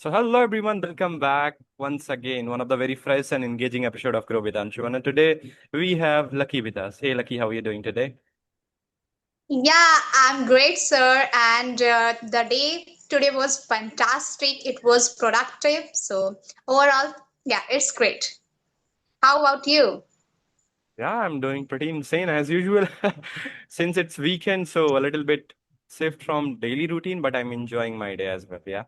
So, hello everyone, welcome back once again. One of the very fresh and engaging episode of Grow with Anshuman. And today we have Lucky with us. Hey, Lucky, how are you doing today? Yeah, I'm great, sir. And the day today was fantastic. It was productive. So, overall, yeah, it's great. How about you? Yeah, I'm doing pretty insane as usual. Since it's weekend, so a little bit shift from daily routine, but I'm enjoying my day as well. Yeah.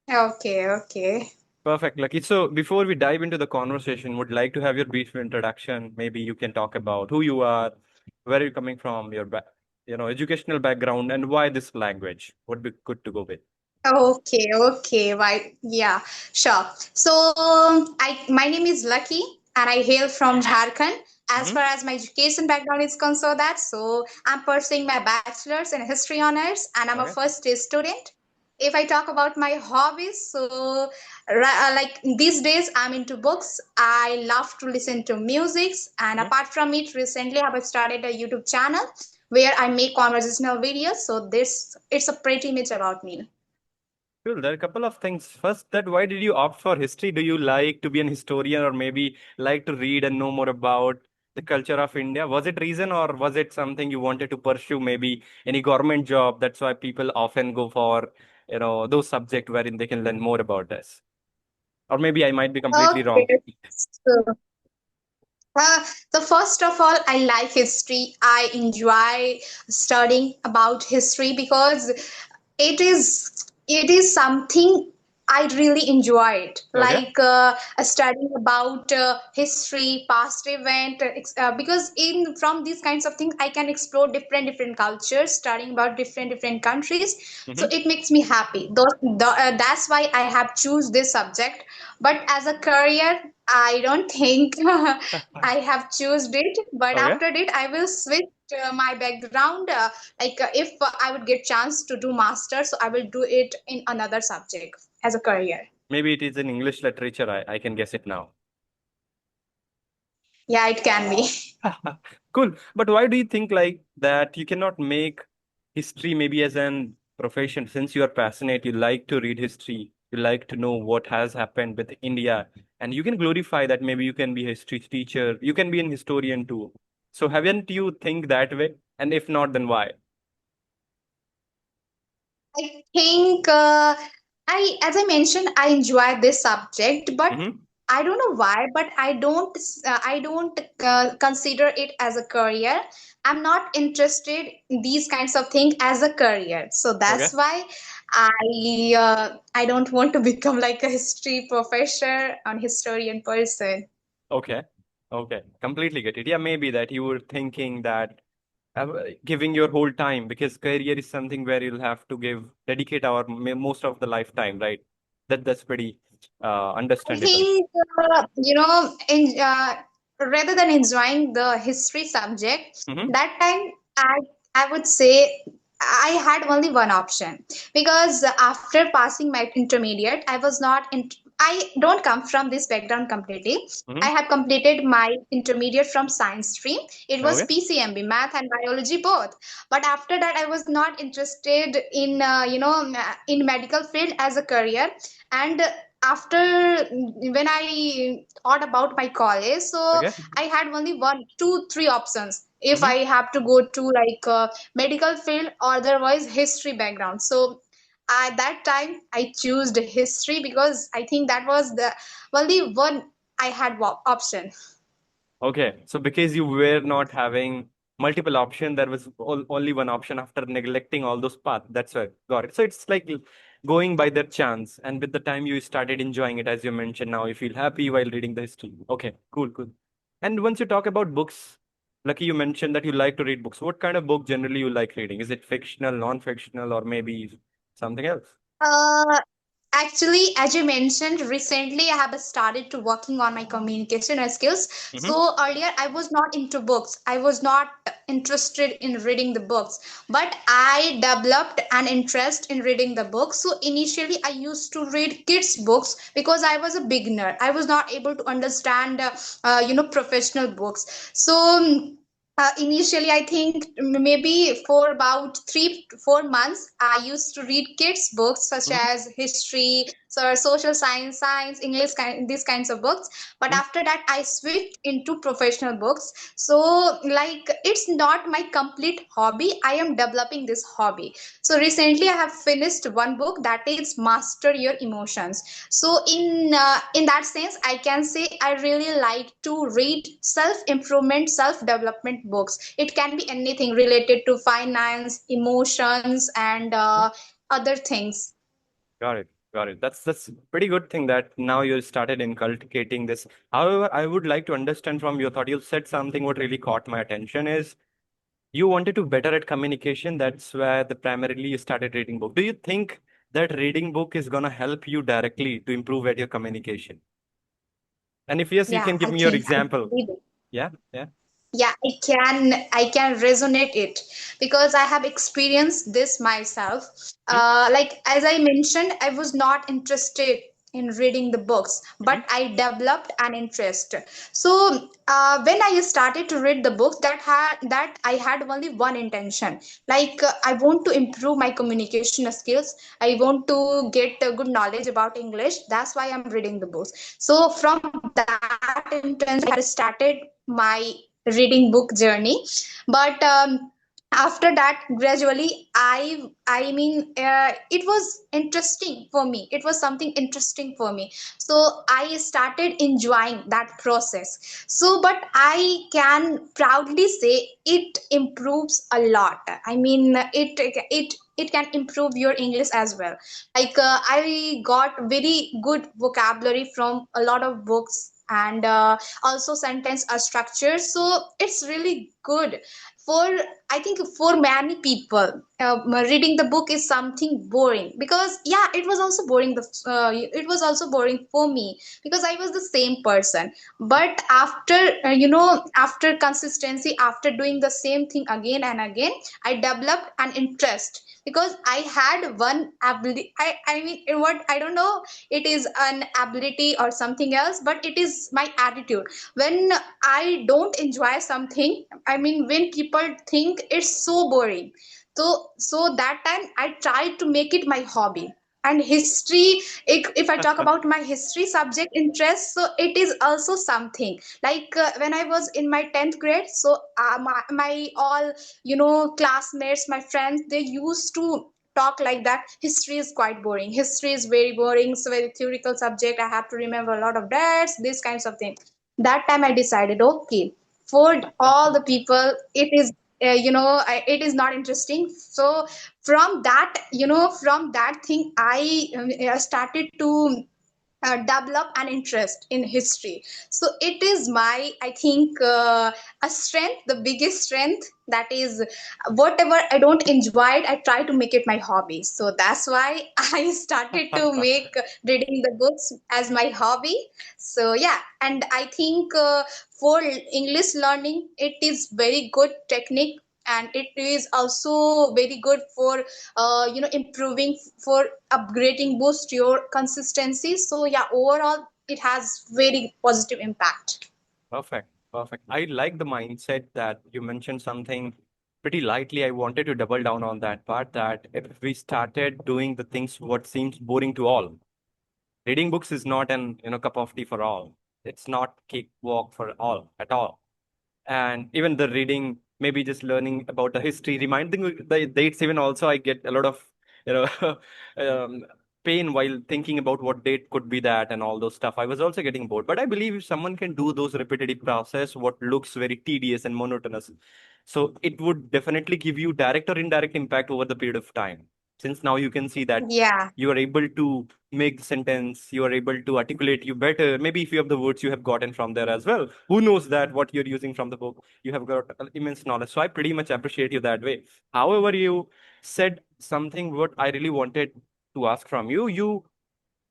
Okay, okay. Perfect, Lucky. So before we dive into the conversation, would like to have your brief introduction. Maybe you can talk about who you are, where you're coming from, your educational background, and why this language would be good to go with. Okay, okay, right. Yeah, sure. So, my name is Lucky, and I hail from Jharkhand. As Hmm. far as my education background is concerned, I'm pursuing my bachelor's in history honors, and I'm a Okay. first year student. If I talk about my hobbies, like these days, I'm into books. I love to listen to music, and Yeah. apart from it, recently I have started a YouTube channel where I make conversational videos. So this it's a pretty much about me. Cool. There are a couple of things. First, that why did you opt for history? Do you like to be an historian or maybe like to read and know more about the culture of India? Was it reason or was it something you wanted to pursue? Maybe any government job. That's why people often go for, those subjects wherein they can learn more about this. Or maybe I might be completely wrong. Okay. So, so first of all, I like history. I enjoy studying about history because it is something I really enjoy it. Okay. Like studying about history, past event, because in from these kinds of things, I can explore different cultures, studying about different countries. So Hmm. it makes me happy. That's why I have choose this subject. But as a career, I don't think I have chosen it. But Okay. after it, I will switch my background. If I would get chance to do master, so I will do it in another subject as a career. Maybe it is in English literature. I can guess it now. Yeah, it can be. Cool. But why do you think like that you cannot make history maybe as an profession since you are passionate, you like to read history, you like to know what has happened with India, and you can glorify that maybe you can be a history teacher, you can be an historian too. So haven't you think that way? And if not, then why? I think as I mentioned, I enjoy this subject, but Mm-hmm. I don't know why, but I don't consider it as a career. I'm not interested in these kinds of things as a career. So Okay. that's why I don't want to become like a history professor and historian person. Okay. Okay. Completely get it. Yeah, maybe that you were thinking that giving your whole time because career is something where you'll have to dedicate our most of the lifetime, right? That's pretty I understandable. think rather than enjoying the history subject, Mm-hmm. that time I would say I had only one option because after passing my intermediate, I was not in. I don't come from this background completely. I Mm-hmm. have completed my intermediate from science stream. It was Okay. PCMB, math and biology both. But after that, I was not interested in in medical field as a career. And after when I thought about my college, so Okay. I had only one, two, three options. If Mm-hmm. I have to go to like medical field or otherwise history background. So at that time, I chose the history because I think that was the only one I had option. Okay. So because you were not having multiple option, there was only one option after neglecting all those paths. That's why got it. So it's like going by their chance, and with the time you started enjoying it, as you mentioned. Now you feel happy while reading the history. Okay. Cool. Cool. And once you talk about books, Lucky, you mentioned that you like to read books. What kind of book generally you like reading? Is it fictional, non-fictional, or maybe something else? Uh, Actually, as you mentioned, recently I have started to working on my communication skills. Mm-hmm. So earlier I was not into books. I was not interested in reading the books, but I developed an interest in reading the books. So initially I used to read kids books because I was a beginner. I was not able to understand professional books. So Initially, I think maybe for about 3 to 4 months, I used to read kids' books such Mhm, as history, so social science, English, these kinds of books. But mhm. after that, I switched into professional books. So, like, it's not my complete hobby. I am developing this hobby. So recently, I have finished one book that is Master Your Emotions. So in that sense, I can say I really like to read self improvement, self development books. It can be anything related to finance, emotions, and other things. Got it. Got it. That's pretty good thing that now you started inculcating this. However, I would like to understand from your thought. You said something what really caught my attention is you wanted to better at communication. That's where the primarily you started reading book. Do you think that reading book is gonna help you directly to improve at your communication? And if yes, you Yeah, can give I me your think I example. believe it. Yeah, yeah. Yeah, I can resonate it because I have experienced this myself. Mm-hmm. Like as I mentioned, I was not interested in reading the books, but I developed an interest. So when I started to read the books, that I had only one intention, like I want to improve my communication skills. I want to get a good knowledge about English. That's why I'm reading the books. So from that intention, I had started my reading book journey. But after that, gradually, I mean, it was interesting for me. It was something interesting for me. So I started enjoying that process. So, but I can proudly say it improves a lot. I mean, it can improve your English as well. Like I got very good vocabulary from a lot of books, and also sentence structure. So it's really good for, I think, for many people. Reading the book is something boring, because yeah, it was also boring. It was also boring for me because I was the same person. But after after consistency, after doing the same thing again and again, I developed an interest, because I had one ability. I mean, what, I don't know, it is an ability or something else, but it is my attitude. When I don't enjoy something, I mean, when people think it's so boring, so that time I try to make it my hobby. And history, if I talk about my history subject interest, so it is also something like when I was in my 10th grade. So my all classmates, my friends, they used to talk like that, history is quite boring, history is very boring, it's a very theoretical subject, I have to remember a lot of dates, these kinds of things. That time I decided, okay, for all the people, it is it is not interesting. So from that thing, I started to develop an interest in history. So it is my, I think, a strength, the biggest strength, that is, whatever I don't enjoy it, I try to make it my hobby. So that's why I started to make reading the books as my hobby. So yeah, and I think for English learning, it is very good technique, and it is also very good for improving, for upgrading, boost your consistency. So yeah, overall it has very positive impact. Perfect. Perfect. I like the mindset that you mentioned something pretty lightly. I wanted to double down on that part that if we started doing the things what seems boring to all, reading books is not an cup of tea for all. It's not cakewalk for all at all. And even the reading, maybe just learning about the history, reminding the dates. Even also, I get a lot of you know um, pain while thinking about what date could be that and all those stuff. I was also getting bored. But I believe if someone can do those repetitive process, what looks very tedious and monotonous, so it would definitely give you direct or indirect impact over the period of time. Since now you can see that Yeah. you are able to make the sentence, you are able to articulate you better. Maybe if you have the words you have gotten from there as well. Who knows that what you're using from the book, you have got immense knowledge. So I pretty much appreciate you that way. However, you said something what I really wanted to ask from you. You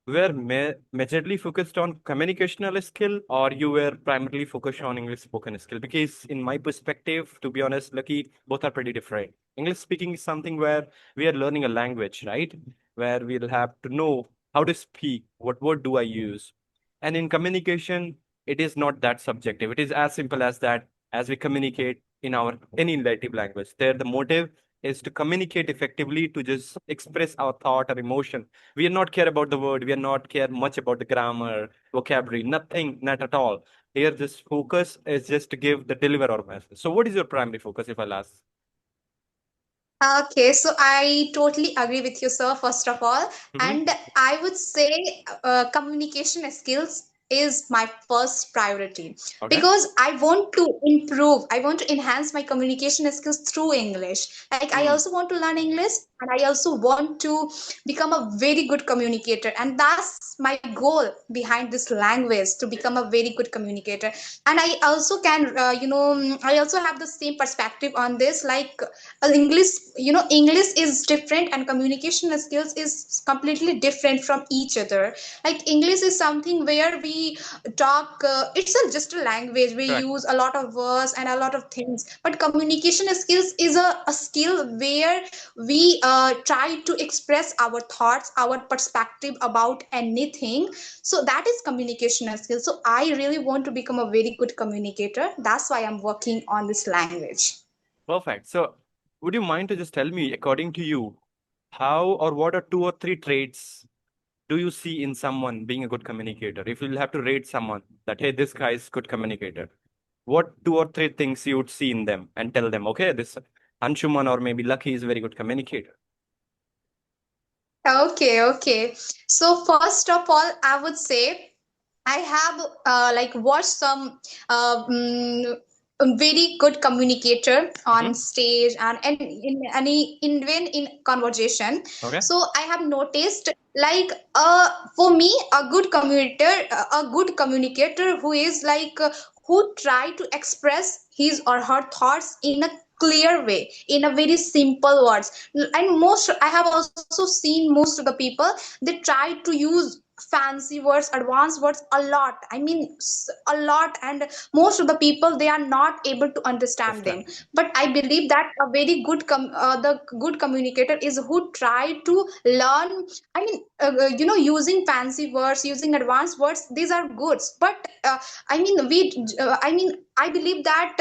were majorly focused on communicational skill, or you were primarily focused on English spoken skill? Because in my perspective, to be honest, Lucky, both are pretty different. English speaking is something where we are learning a language, right? Where we'll have to know how to speak, what word do I use. And in communication, it is not that subjective. It is as simple as that. As we communicate, in our any native language. There, the motive is to communicate effectively, to just express our thought or emotion. We are not care about the word. We are not care much about the grammar, vocabulary, nothing, not at all. Here, this focus is just to give the deliver our message. So, what is your primary focus, if I'll ask? Okay, so I totally agree with you, sir, first of all. Mm-hmm. And I would say communication skills is my first priority Okay. because I want to improve, I want to enhance my communication skills through English. Like, I Mm, also want to learn English and I also want to become a very good communicator. And that's my goal behind this language to become a very good communicator. And I also can, I also have the same perspective on this. Like, English, English is different and communication skills is completely different from each other. Like, English is something where we talk, just a language, we correct. use a lot of words and a lot of things. But communication skills is a skill where we try to express our thoughts, our perspective about anything. So that is communication skill. So I really want to become a very good communicator. That's why I'm working on this language. Perfect. So, would you mind to just tell me, according to you, how or what are two or three traits do you see in someone being a good communicator? If you'll have to rate someone that, hey, this guy is good communicator, what two or three things you would see in them and tell them, okay, this Anshuman or maybe Lucky is a very good communicator. Okay, okay. So first of all, I would say I have watched some very good communicator on Mm-hmm. stage and in any even in conversation. Okay. So I have noticed, like, for me a good communicator who is like who try to express his or her thoughts in a clear way, in a very simple words. And most I have also seen most of the people, they try to use fancy words, advanced words a lot. I mean, a lot, and most of the people, they are not able to understand them. Understand. But I believe that a very good the good communicator is who try to learn. I mean, using fancy words, using advanced words, these are goods. But I mean, I believe that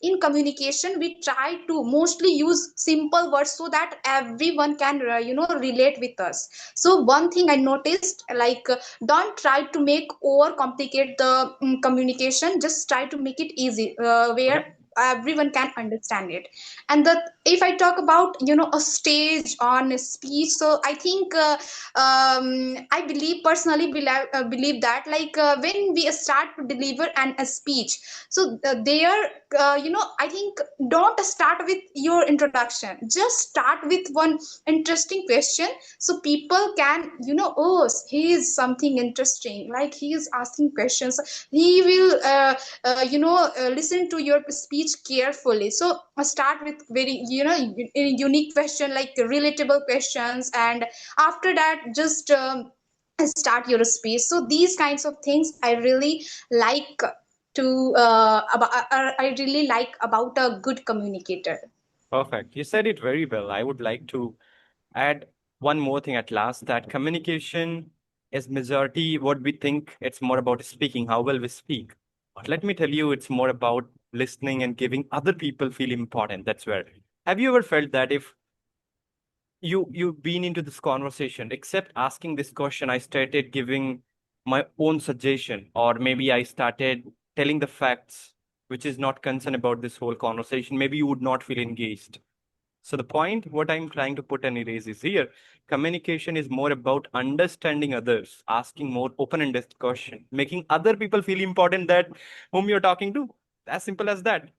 in communication we try to mostly use simple words so that everyone can relate with us. So one thing I noticed, like, don't try to make over complicate the communication. Just try to make it easy, Okay. where everyone can understand it. And the if I talk about a stage on a speech, so I think I believe personally believe that, like, when we start to deliver a speech, so there I think, don't start with your introduction, just start with one interesting question, so people can, oh, he is something interesting, like he is asking questions, he will listen to your speech carefully. So start with very unique question, like relatable questions, and after that just start your speech. So these kinds of things I really like to I really like about a good communicator. Perfect. You said it very well. I would like to add one more thing at last, that communication is majority what we think it's more about speaking, how well we speak. But let me tell you, it's more about listening and giving other people feel important. That's where. Have you ever felt that if you've been into this conversation, except asking this question, I started giving my own suggestion, or maybe I started telling the facts, which is not concerned about this whole conversation, maybe you would not feel engaged. So the point, what I'm trying to put and erase is here, communication is more about understanding others, asking more open-ended question, making other people feel important that whom you're talking to. As simple as that.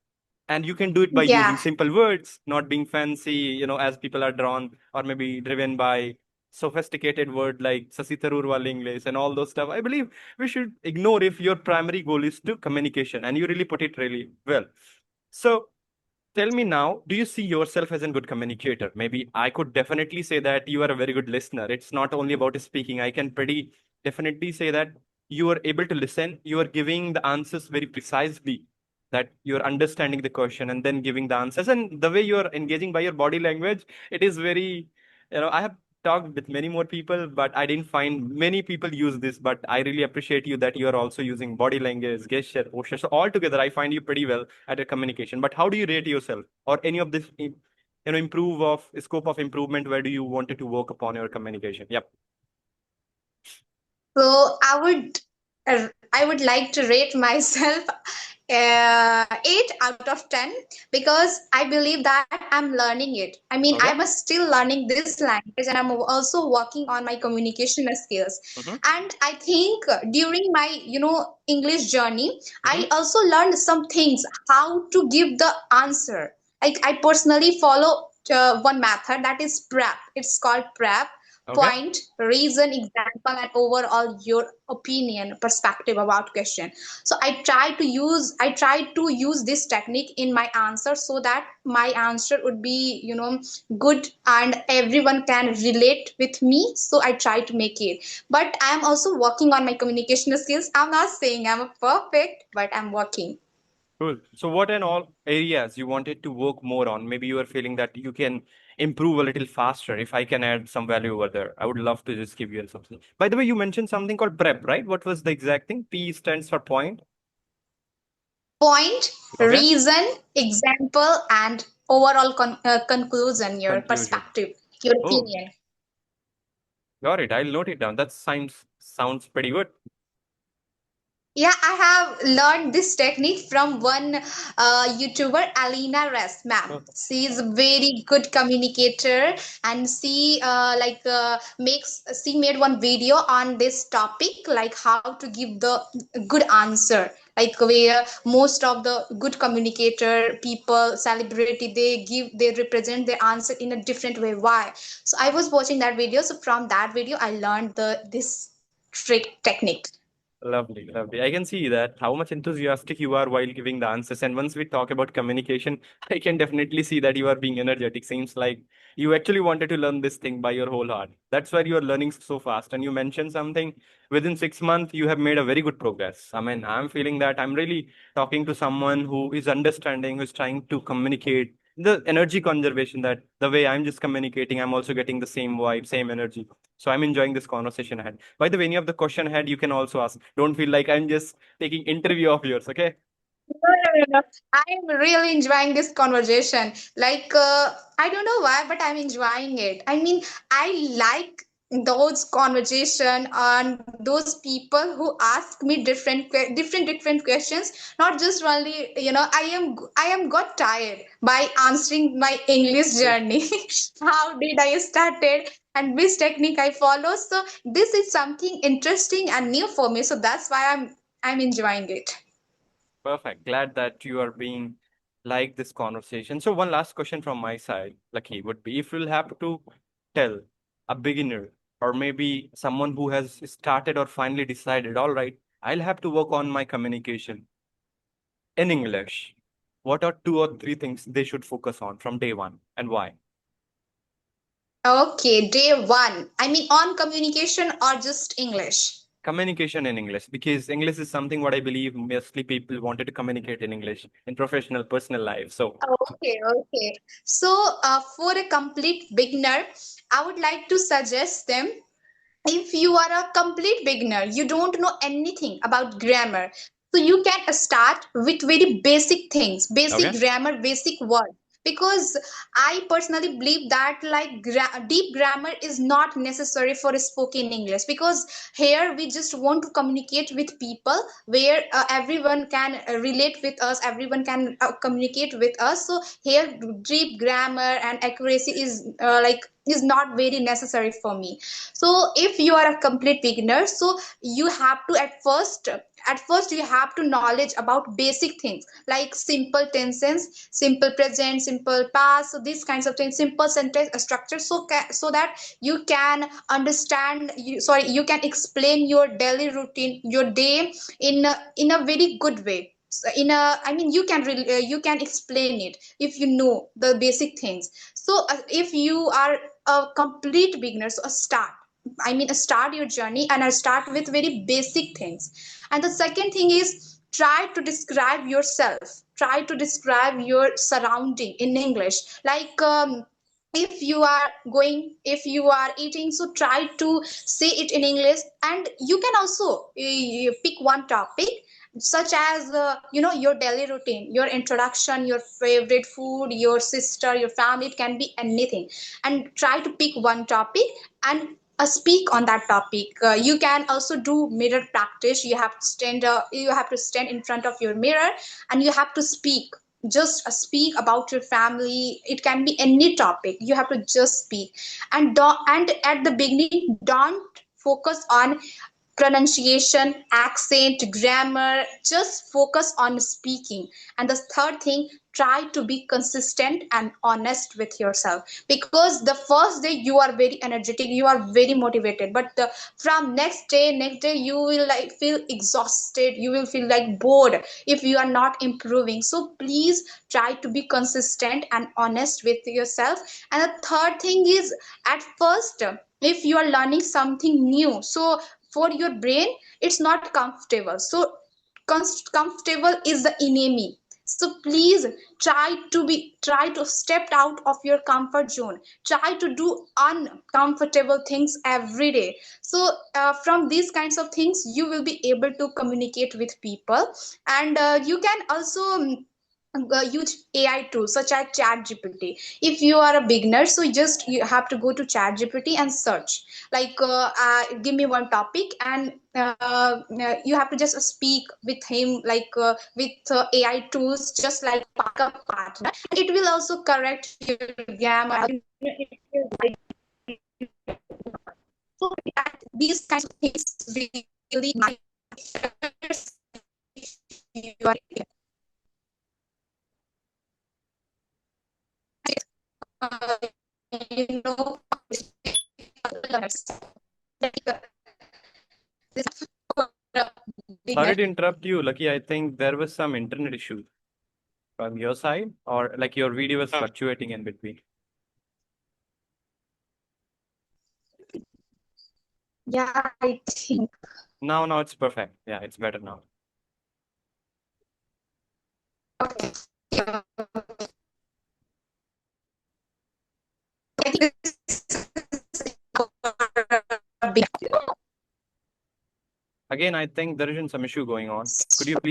And you can do it by using Yeah. simple words, not being fancy, as people are drawn or maybe driven by sophisticated word like Sasi Tharoor wal English and all those stuff. I believe we should ignore if your primary goal is to communication, and you really put it really well. So tell me now, do you see yourself as a good communicator? Maybe I could definitely say that you are a very good listener. It's not only about speaking. I can pretty definitely say that you are able to listen. You are giving the answers very precisely, that you're understanding the question and then giving the answers. And the way you're engaging by your body language, it is very, I have talked with many more people, but I didn't find many people use this. But I really appreciate you that you are also using body language, gesture, posture. So altogether, I find you pretty well at your communication. But how do you rate yourself, or any of this, improve of scope of improvement? Where do you wanted to work upon your communication? Yep. So I would like to rate myself 8 out of 10, because I believe that I'm learning it. I mean, I'm Okay. still learning this language, and I'm also working on my communication skills. Mm-hmm. And I think during my English journey, Mm-hmm. I also learned some things, how to give the answer. Like, I personally follow one method, that is prep. It's called prep: Okay. point, reason, example, and overall your opinion, perspective about question. So I try to use this technique in my answer, so that my answer would be good, and everyone can relate with me. So I try to make it, but I am also working on my communication skills. I'm not saying I'm a perfect, but I'm working. Cool. So, what and all areas you wanted to work more on? Maybe you are feeling that you can improve a little faster. If I can add some value over there, I would love to just give you something. By the way, you mentioned something called prep, right? What was the exact thing? P stands for point. Point, Okay. reason, example, and overall conclusion, your Conclusion. perspective, your Oh, opinion. got it. I'll note it down. That sounds pretty good. Yeah, I have learned this technique from one YouTuber, Alina Rest, ma'am. Oh, She is a very good communicator, and she made one video on this topic, like how to give the good answer. Like, where most of the good communicator people, celebrity, they represent their answer in a different way. Why? So I was watching that video. So from that video, I learned this trick technique. lovely, lovely. I can see that how much enthusiastic you are while giving the answers. And once we talk about communication, I can definitely see that you are being energetic. Seems like you actually wanted to learn this thing by your whole heart. That's why you are learning so fast. And you mentioned something within 6 months, you have made a very good progress. I mean, I'm feeling that I'm really talking to someone who is understanding, who's trying to communicate. The energy conservation, that the way I'm just communicating, I'm also getting the same vibe, same energy. So I'm enjoying this conversation ahead. By the way, any of the question ahead, you can also ask. Don't feel like I'm just taking interview of yours. Okay. No, no, no, no. I'm really enjoying this conversation. Like, I don't know why, but I'm enjoying it. I mean, I like those conversation and those people who ask me different questions. Not just only, I am got tired by answering my English Yes. journey. How did I started and which technique I follow? So this is something interesting and new for me. So that's why I'm enjoying it. Perfect. Glad that you are being like this conversation. So one last question from my side, Lucky, would be if you'll have to tell a beginner or maybe someone who has started or finally decided, all right, I'll have to work on my communication in English. What are two or three things they should focus on from day one and why? Okay, day one. I mean, on communication or just English? Communication in English, because English is something what I believe mostly people wanted to communicate in English in professional, personal life. So, Okay, okay. So, for a complete beginner, I would like to suggest them. If you are a complete beginner, you don't know anything about grammar, so you can start with very basic things, okay, basic grammar, basic word. Because I personally believe that, like, deep grammar is not necessary for spoken English, because here we just want to communicate with people, where everyone can relate with us, everyone can communicate with us. So here deep grammar and accuracy is not very necessary for me. So if you are a complete beginner, so you have to at first you have to knowledge about basic things, like simple tenses, simple present, simple past, so these kinds of things, simple sentence structure, so that you can you can explain your daily routine, your day, in a very good way. So you can explain it if you know the basic things. So if you are a complete beginner, so start your journey, and I start with very basic things. And the second thing is, try to describe yourself, try to describe your surrounding in English. Like, if you are going, if you are eating, so try to say it in English. And you can also pick one topic, such as your daily routine, your introduction, your favorite food, your sister, your family, it can be anything. And try to pick one topic and speak on that topic. You can also do mirror practice. You have to stand in front of your mirror, and you have to speak, just speak about your family. It can be any topic, you have to just speak. And at the beginning, don't focus on pronunciation, accent, grammar, just focus on speaking. And the third thing, try to be consistent and honest with yourself, because the first day you are very energetic, you are very motivated, but from next day you will like feel exhausted, you will feel like bored if you are not improving. So please try to be consistent and honest with yourself. And the third thing is, at first, if you are learning something new, so for your brain it's not comfortable, so comfortable is the enemy. So please try to step out of your comfort zone, try to do uncomfortable things every day. So from these kinds of things you will be able to communicate with people. And you can also use AI tools such as ChatGPT. If you are a beginner, so just you have to go to ChatGPT and search, like give me one topic, and you have to just speak with him, like with AI tools, just like a partner. It will also correct your grammar. It will guide you. So that these kinds of things really matters if you are uh, you know learners. Like this for a beginner. Sorry to interrupt you, Lucky. I think there was some internet issue from your side, or like your video was fluctuating in between. Yeah, I think. Now it's perfect. Yeah, it's better now. Okay. Yeah. I think this is for a beginner. Again, I think there isn't some issue going on. Could you please